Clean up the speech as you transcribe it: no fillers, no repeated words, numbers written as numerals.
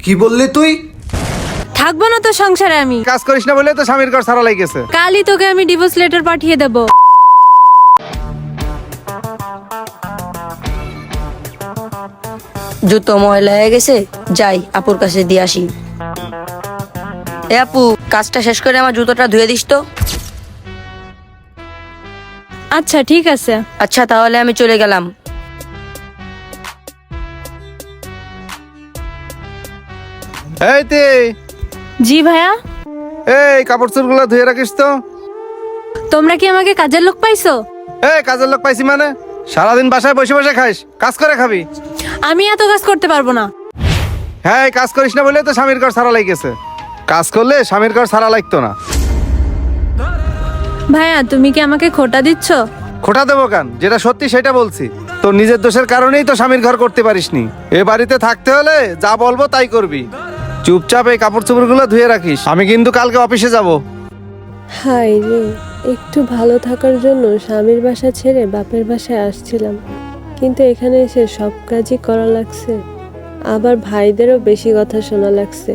কি বললি তুই? থাকবো না তো সংসারে আমি। কাজ করিস না বলে তো স্বামীর ঘর ছাড়া লাগেছে। কালই তোকে আমি ডিভোর্স লেটার পাঠিয়ে দেব। জুতো ময়লা হয়ে গেছে, যাই আপুর কাছে দিয়ে আসি। এ আপু, কাজটা শেষ করে আমার জুতোটা ধুয়ে দিস তো। আচ্ছা ঠিক আছে। আচ্ছা তাহলে আমি চলে গেলাম। এই তে, জি ভাইয়া। এই কাপড় চোপড়গুলো ধুয়ে রাখিস তো। তোমরা কি আমাকে কাজের লোক পাইছো? এই কাজের লোক পাইছি মানে? সারাদিন বাসায় বসে বসে খাইস, কাজ করে খাবি। আমি এত কাজ করতে পারবো না। হ্যাঁ, এই কাজ করিস না বলে তো স্বামীর ঘর ছাড়া লাগেছে। কাজ করলে স্বামীর ঘর ছাড়া লাগতো না। ভাইয়া তুমি কি আমাকে খোটা দিচ্ছ? খোটা দেবো কেন? যেটা সত্যি সেটা বলছি। তোর নিজের দোষের কারণেই তো স্বামীর ঘর করতে পারিসনি। এ বাড়িতে থাকতে হলে যা বলবো তাই করবি। চুপচাপ এই কাপড় চোপড়গুলো ধুয়ে রাখিস। আমি কিন্তু কালকে অফিসে যাব। হাই রে, একটু ভালো থাকার জন্য স্বামীর বাসা ছেড়ে বাপের বাসায় আসছিলাম, কিন্তু এখানে এসে সব কাজই করা লাগছে, আবার ভাইদেরও বেশি কথা শোনা লাগছে।